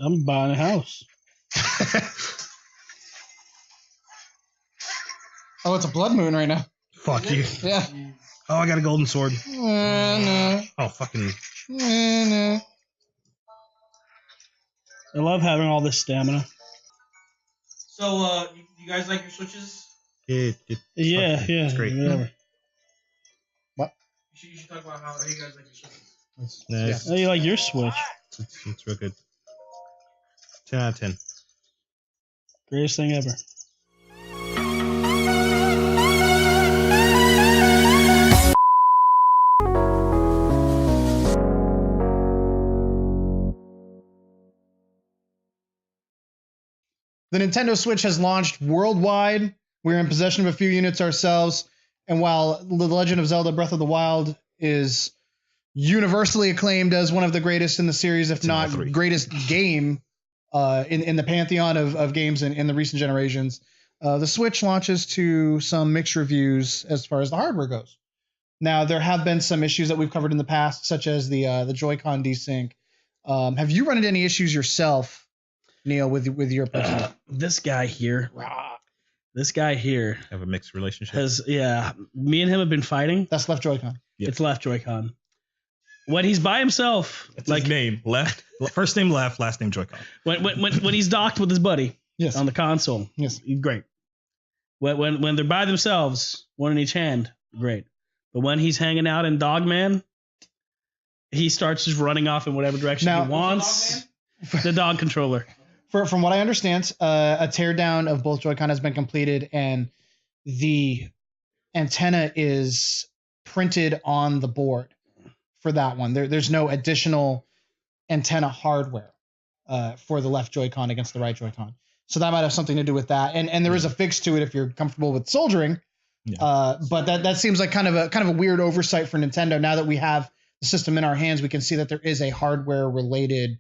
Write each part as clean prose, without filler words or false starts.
I'm buying a house. Oh, it's a blood moon right now. Fuck you. Yeah. Oh, I got a golden sword. No. Oh, fucking. No. I love having all this stamina. So, you guys like your Switches? Yeah, It's great. Whatever. You should talk about how you guys like your Switches. Nice. How you like your Switch? It's real good. 10 out of 10. Greatest thing ever. The Nintendo Switch has launched worldwide. We're in possession of a few units ourselves. And while The Legend of Zelda Breath of the Wild is universally acclaimed as one of the greatest in the series, if not greatest game in the pantheon of games in the recent generations, the Switch launches to some mixed reviews as far as the hardware goes. Now, there have been some issues that we've covered in the past, such as the Joy-Con desync. Have you run into any issues yourself, Neil, with your person? This guy here. Have a mixed relationship. Me and him have been fighting. That's left Joy-Con. Yep. It's left Joy-Con. When he's by himself, That's his name. Left. First name left, last name Joy-Con. when he's docked with his buddy Yes. on the console, Yes. great. When they're by themselves, one in each hand, great. But when he's hanging out in Dogman, he starts just running off in whatever direction Now- he wants. The dog controller. From what I understand, a teardown of both Joy-Con has been completed, and the antenna is printed on the board for that one. There's no additional antenna hardware for the left Joy-Con against the right Joy-Con. So that might have something to do with that. And there is a fix to it if you're comfortable with soldering. Yeah. But that seems like kind of a weird oversight for Nintendo. Now that we have the system in our hands, we can see that there is a hardware related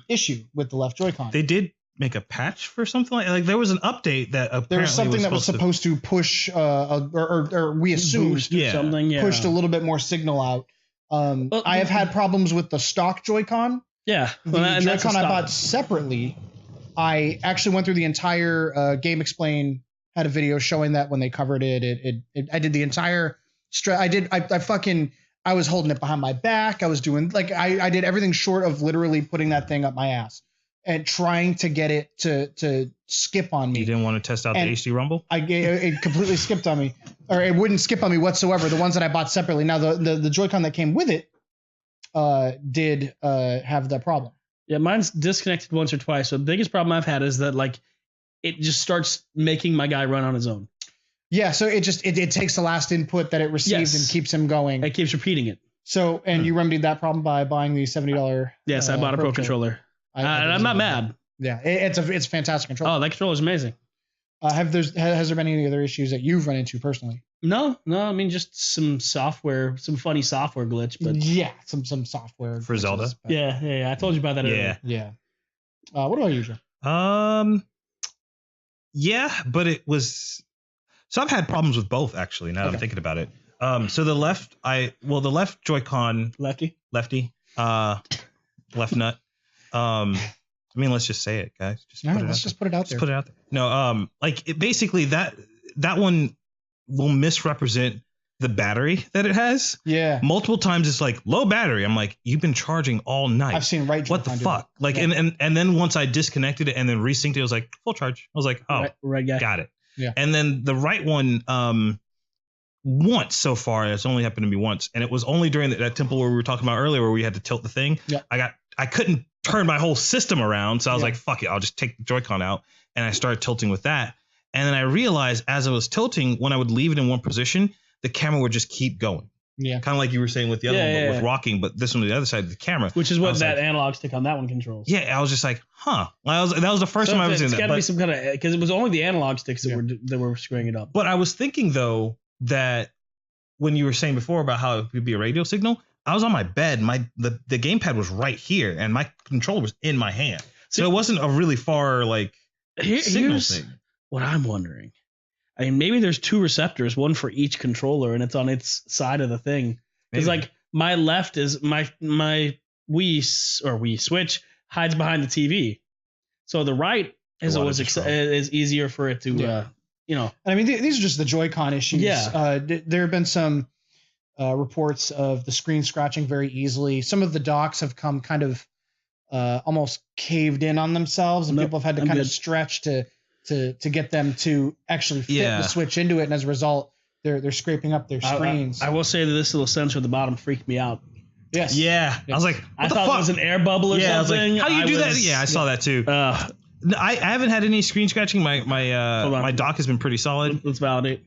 issue with the left Joy-Con. They did make a patch for something like there was an update that apparently There was something that was supposed to push, or we assumed Boost or something. Yeah. pushed a little bit more signal out. I have had problems with the stock Joy-Con. Yeah. The Joy-Con I bought separately. I actually went through the entire Game Explain had a video showing that when they covered it. I did the entire I was holding it behind my back. I was doing I did everything short of literally putting that thing up my ass and trying to get it to skip on me. You didn't want to test out the HD Rumble? It completely skipped on me, or it wouldn't skip on me whatsoever. The ones that I bought separately. Now the Joy-Con that came with it did have that problem. Yeah, mine's disconnected once or twice. So the biggest problem I've had is that it just starts making my guy run on his own. Yeah, so it takes the last input that it received and keeps him going. It keeps repeating it. So, and you remedied that problem by buying the $70. Yes, I bought a Pro controller. And I'm not mad. Yeah, it's a fantastic controller. Oh, that controller is amazing. Has there been any other issues that you've run into personally? No. I mean, just some funny software glitch, but yeah, some software for Zelda. glitches, but yeah. I told you about that earlier. Yeah. What about you, Joe? Yeah, but it was. So I've had problems with both actually. Now that I'm thinking about it. So the left Joy-Con lefty, left nut. I mean, let's just say it, guys. Just put it out there. Put it out there. No, basically that one will misrepresent the battery that it has. Yeah. Multiple times it's like low battery. I'm like, you've been charging all night. I've seen right. What the fuck? And then once I disconnected it and then resynced it, it was like full charge. I was like, oh, right guy. Got it. Yeah. And then the right one, once so far, it's only happened to me once, and it was only during that temple where we were talking about earlier, where we had to tilt the thing. Yeah. I couldn't turn my whole system around, so I was like, fuck it, I'll just take the Joy-Con out, and I started tilting with that. And then I realized as I was tilting, when I would leave it in one position, the camera would just keep going. Yeah. Kind of like you were saying with the other one, but with rocking, but this one to the other side of the camera. Which is what that analog stick on that one controls. Yeah, I was just like, huh. That was the first time I was in that. It's got to be some kind of, because it was only the analog sticks that were screwing it up. But I was thinking though that when you were saying before about how it would be a radio signal, I was on my bed. The gamepad was right here, and my controller was in my hand. So it wasn't a really far signal here's thing. What I'm wondering. I mean, maybe there's two receptors, one for each controller, and it's on its side of the thing. Because my left is my Wii Switch hides behind the TV. So the right is The always wattage control. is easier for it to, Yeah. I mean, these are just the Joy-Con issues. Yeah. There have been some reports of the screen scratching very easily. Some of the docks have come kind of almost caved in on themselves, and Nope, people have had to I'm kind of good. stretch to get them to actually fit Yeah. the Switch into it, and as a result, they're scraping up their screens. I will say that this little sensor at the bottom freaked me out. yes. Yeah. I was like, what I the thought fuck? it was an air bubble or yeah, I was something. like, how do you do that? was- Yeah, I saw that too. No, I haven't had any screen scratching. My Hold on. my dock has been pretty solid. Let's validate.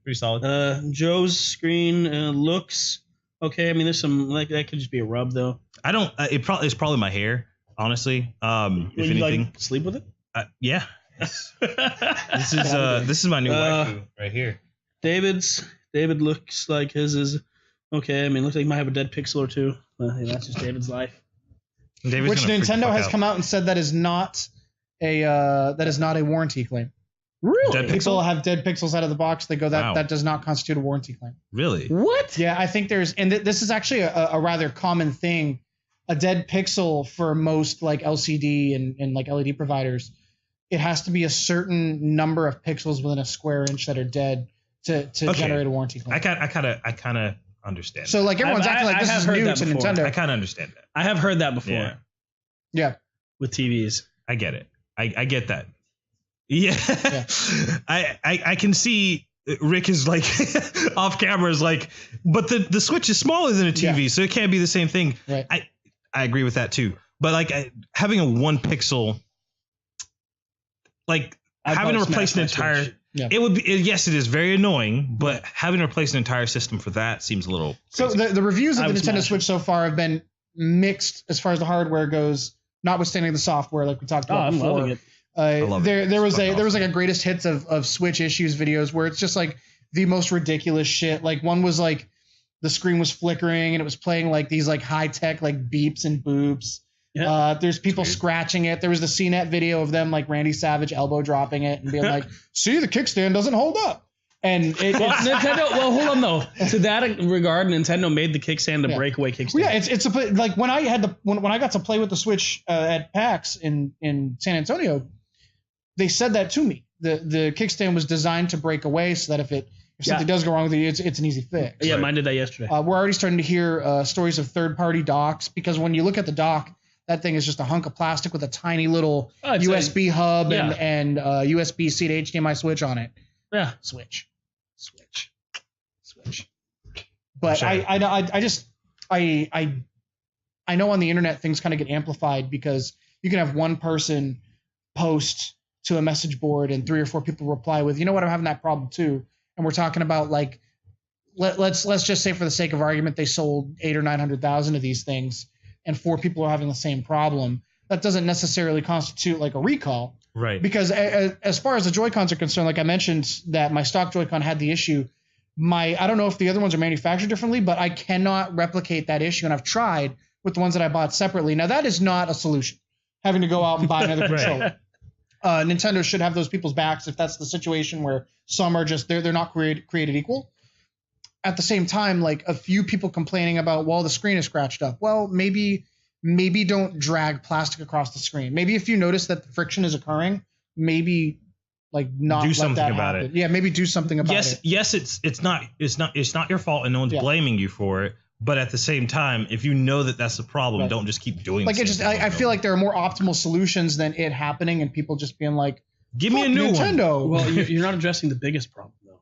Pretty solid. Joe's screen looks okay. I mean, there's some like that could just be a rub though. I don't. It's probably my hair, honestly. If You, anything, like, sleep with it. yeah. This is my new waifu right here. David looks like his is okay. I mean, looks like he might have a dead pixel or two. Hey, that's just David's life. David's Which gonna freak the Nintendo fuck has out. come out and said that is not a warranty claim. Really? Dead People have dead pixels out of the box. They go Wow. that does not constitute a warranty claim. Really? What? Yeah, I think there's, and this is actually a rather common thing. A dead pixel for most like LCD and like LED providers, it has to be a certain number of pixels within a square inch that are dead to Okay. generate a warranty claim. I kind of understand. So like everyone's acting like I this have is heard new that to before. that. I Nintendo. kind of understand that. I have heard that before. Yeah. Yeah. With TVs. I get it. I get that. Yeah. I can see Rick is like off camera is like, but the Switch is smaller than a TV, so it can't be the same thing. Right. I agree with that too. But like having a 1 pixel, like I'd having to probably replace an smash my entire, Switch. Yeah. it would be, yes, it is very annoying, but having to replace an entire system for that seems a little So crazy. the reviews I of the would Nintendo smash Switch so far have been mixed as far as the hardware goes, notwithstanding the software, like we talked Oh, about I'm before. loving it. love it. There was It's like a greatest hits of Switch issues videos where it's just like the most ridiculous shit. Like one was like the screen was flickering and it was playing like these like high tech like beeps and boops. Yeah. There's people weird. scratching it. There was the CNET video of them like Randy Savage elbow dropping it and being like, "See, the kickstand doesn't hold up." And it, Well, it's, Nintendo. Well, hold on though. To that regard, Nintendo made the kickstand a Yeah. breakaway kickstand. well, yeah, it's like when I had when I got to play with the Switch at PAX in San Antonio, they said that to me. The kickstand was designed to break away so that if something does go wrong with it, it's an easy fix. Yeah, Right. mine did that yesterday. We're already starting to hear stories of third-party docks because when you look at the dock, that thing is just a hunk of plastic with a tiny little Oh, it's USB hub yeah. and USB-C to HDMI switch on it. Yeah. Switch. But Sure. I know on the internet things kind of get amplified because you can have one person post to a message board and 3 or 4 people reply with, "You know what, I'm having that problem too." And we're talking about like let's just say for the sake of argument they sold 800,000 or 900,000 of these things and 4 people are having the same problem. That doesn't necessarily constitute like a recall. right. Because as far as the Joy-Cons are concerned, like I mentioned that my stock Joy-Con had the issue. I don't know if the other ones are manufactured differently, but I cannot replicate that issue, and I've tried with the ones that I bought separately. Now that is not a solution, having to go out and buy another Right. controller. Nintendo should have those people's backs if that's the situation where some are just they're not created equal. At the same time, like a few people complaining about, well, the screen is scratched up. Well, maybe don't drag plastic across the screen. Maybe if you notice that the friction is occurring, maybe like not Do let something that about happen. it. Yeah, maybe do something about it. Yes, it's not your fault, and no one's Yeah. blaming you for it. But at the same time, if you know that that's the problem, Right. don't just keep doing. Like the it same just, thing I over feel and like there are more optimal solutions than it happening and people just being like, over. Give me a "Fuck new one. Nintendo." Well, you're not addressing the biggest problem though.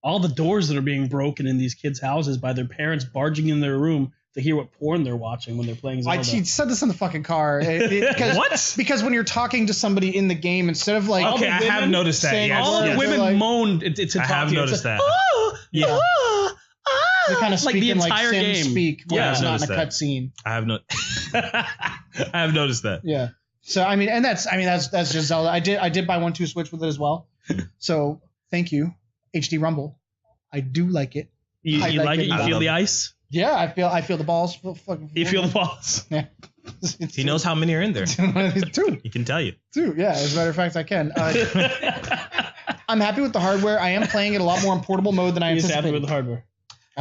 All the doors that are being broken in these kids' houses by their parents barging in their room to hear what porn they're watching when they're playing Zelda. She said this in the fucking car. What? Because when you're talking to somebody in the game, instead of like, Okay, I have noticed that. saying Yes, all of the yes. women Like- moaned to I talk have to you. noticed It's like, that. Oh, Yeah. oh, ah," they're kind of like the speaking like entire Sim game. speak when Yeah, it's I've not in a noticed cutscene. I have I have noticed that. Yeah. So I mean, and that's just Zelda. I did buy 1-2 Switch with it as well. So thank you, HD Rumble. I do like it. You, I you like like it. it? You I feel love the it. ice? Yeah, I feel the balls. You feel the balls? Yeah. He knows how many are in there. Two. He can tell you. Yeah. As a matter of fact, I can. I'm happy with the hardware. I am playing it a lot more in portable mode than I He's happy anticipated. with the hardware.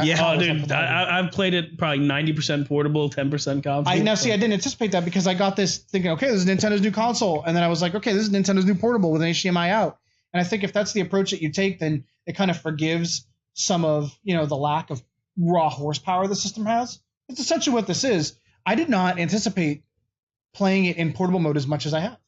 Yeah. Oh, How was dude, that? I've played it probably 90% portable, 10% console. I didn't anticipate that because I got this thinking, okay, this is Nintendo's new console, and then I was like, okay, this is Nintendo's new portable with an HDMI out. And I think if that's the approach that you take, then it kind of forgives some of the lack of raw horsepower the system has. It's essentially what this is. I did not anticipate playing it in portable mode as much as I have,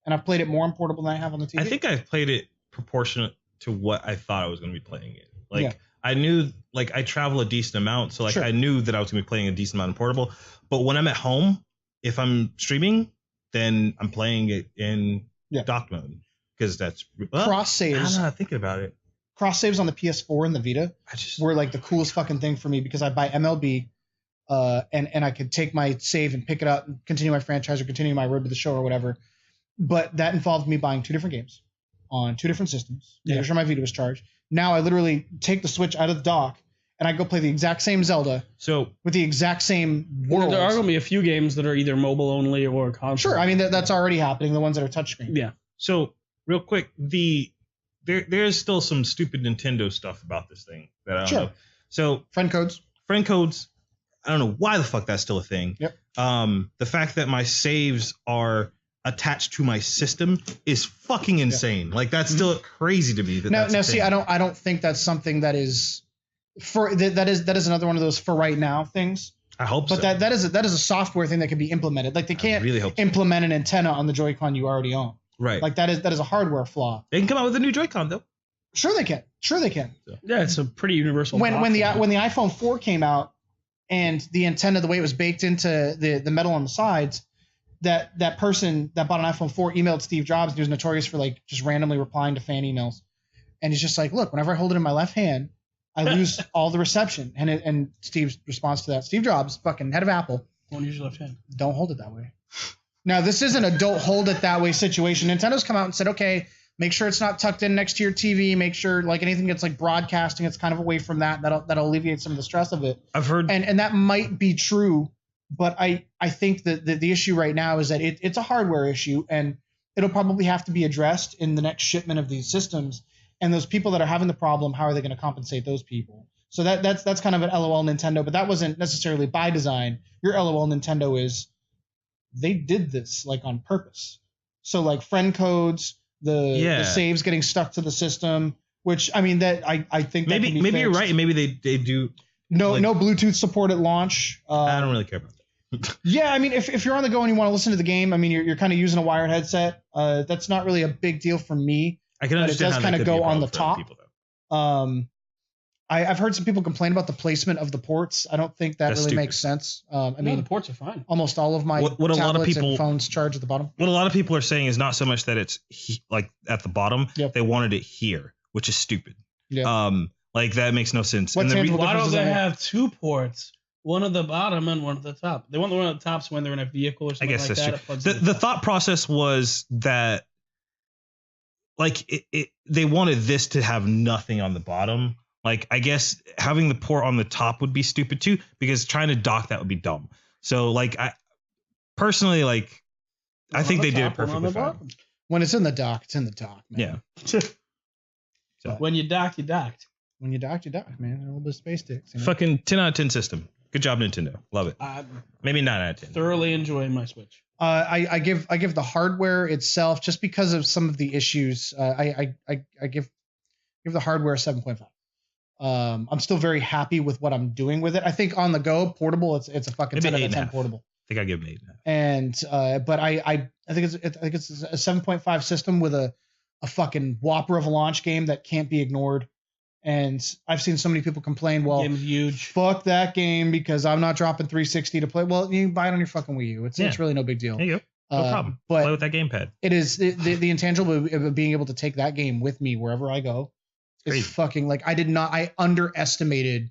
and I've played it more in portable than I have on the TV. I think I played it proportionate to what I thought I was going to be playing it. Like Yeah. I knew, like I travel a decent amount, so like Sure. I knew that I was going to be playing a decent amount of portable. But when I'm at home, if I'm streaming, then I'm playing it in Yeah. dock mode because that's cross saves. I'm not thinking about it. Cross saves on the PS4 and the Vita I just were like the coolest fucking thing for me because I buy MLB, and I could take my save and pick it up and continue my franchise or continue my road to the show or whatever. But that involved me buying 2 different games on 2 different systems, making sure my Vita was charged. Now I literally take the Switch out of the dock and I go play the exact same Zelda so with the exact same Well, world. there are going to be a few games that are either mobile only or console. Sure, I mean that's already happening. The ones that are touchscreen. Yeah. So real quick, there's still some stupid Nintendo stuff about this thing that I don't Sure. know. So Friend codes. friend codes, I don't know why the fuck that's still a thing. Yep. The fact that my saves are attached to my system is fucking insane. Like that's still crazy to me. That's Now, a see, thing. I don't think that's something that is that is another one of those for right now things. I hope But so. that is a software thing that can be implemented. Like they I can't really hope so. implement an antenna on the Joy-Con you already own. Right. Like that is a hardware flaw. They can come out with a new Joy-Con though. Sure they can. Yeah, it's a pretty universal. When dock the phone. when the iPhone 4 came out and the antenna, the way it was baked into the metal on the sides, that person that bought an iPhone 4 emailed Steve Jobs, and he was notorious for like just randomly replying to fan emails. And he's just like, look, whenever I hold it in my left hand, I lose all the reception. And Steve's response to that, Steve Jobs, fucking head of Apple, Don't use your left hand. don't hold it that way. Now, this isn't a don't hold it that way situation. Nintendo's come out and said, okay, make sure it's not tucked in next to your TV. Make sure like anything that's like broadcasting, it's kind of away from that. That'll alleviate some of the stress of it. I've heard And that might be true, but I think that the issue right now is that it's a hardware issue, and it'll probably have to be addressed in the next shipment of these systems. And those people that are having the problem, how are they going to compensate those people? So that's kind of an LOL Nintendo, but that wasn't necessarily by design. Your LOL Nintendo is they did this like on purpose. So like friend codes, the saves getting stuck to the system, which I mean that I think that can be maybe you're fixed. right. And maybe they do. No like- no Bluetooth support at launch. I don't really care about that. Yeah, I mean, if you're on the go and you want to listen to the game, I mean, you're kind of using a wired headset. That's not really a big deal for me. I can But it understand does how kinda that could be go a on problem the for other top. people, though. I've heard some people complain about the placement of the ports. I don't think that That's really stupid. makes sense. I I mean, mean, the ports are fine. almost all of my What a lot of tablets people- and phones charge at the bottom. What a lot of people are saying is not so much that it's like at the bottom. Yep. They wanted it here, which is stupid. Yeah. Like that makes no sense. What And the tangible Why difference don't does they that make? have 2 ports? One at the bottom and one at the top. They want the one at the top so when they're in a vehicle or I something guess like that's that. true. It plugs The, in the top. thought process was that like they wanted this to have nothing on the bottom. Like I guess having the port on the top would be stupid too, because trying to dock that would be dumb. So like I personally like I One think on they the did it top, one on perfectly the fine. bottom. When it's in the dock, it's in the dock, man. Yeah. When you dock, you docked. When you dock, man. A little bit of space sticks. You know? Fucking 10 out of 10 system. Good job, Nintendo. Love it. I'm Maybe 9 out of 10. thoroughly enjoying my Switch. I give the hardware itself just because of some of the issues. I give the hardware a 7.5. I'm still very happy with what I'm doing with it. I think on the go portable, it's a fucking Maybe 10 out of 8.5. 10 portable. I think I give it 8.5. And but I think it's a 7.5 system with a fucking whopper of a launch game that can't be ignored. And I've seen so many people complain, well, Game's huge. fuck that game because I'm not dropping 360 to play. Well, you can buy it on your fucking Wii U. It's really no big deal. There you go. No problem. But Play with that gamepad. it is the intangible of being able to take that game with me wherever I go. Is Crazy. fucking like I underestimated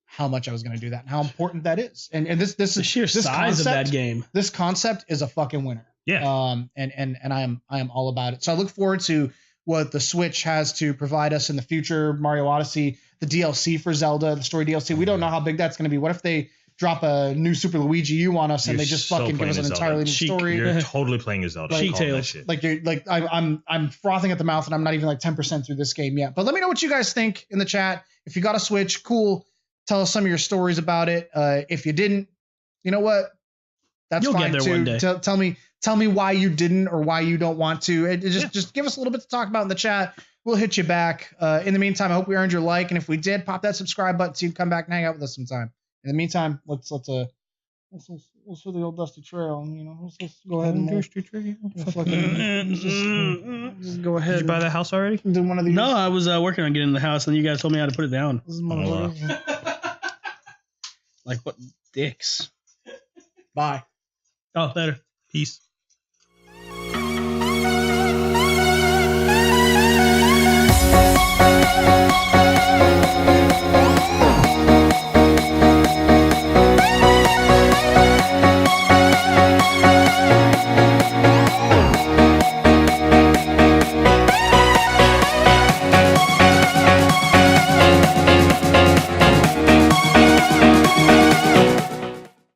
how much I was going to do that and how important that is. And this The sheer this size of concept- that game. this concept is a fucking winner. Yeah. And I am all about it. So I look forward to what the Switch has to provide us in the future. Mario Odyssey, the DLC for Zelda, the story DLC. We don't know how big that's going to be. What if they drop a new Super Luigi U on us and You're they just so fucking give playing us an as Zelda. entirely new Cheek. story? You're totally playing as Zelda. Cheat Call that Tales. shit. Like you're like I'm frothing at the mouth and I'm not even like 10% through this game yet. But let me know what you guys think in the chat. If you got a Switch, cool. Tell us some of your stories about it. If you didn't, you know what? That's You'll fine get there one too. day. Tell me why you didn't or why you don't want to. Just give us a little bit to talk about in the chat. We'll hit you back. In the meantime, I hope we earned your like, and if we did, pop that subscribe button so you can come back and hang out with us sometime. In the meantime, let's hit the old dusty trail. You know, let's go ahead and let's go ahead. Did you buy that house already? Do one of these. No, I was working on getting in the house, and you guys told me how to put it down. This is wow. Like what dicks? Bye. Oh, later. Peace. Thank you.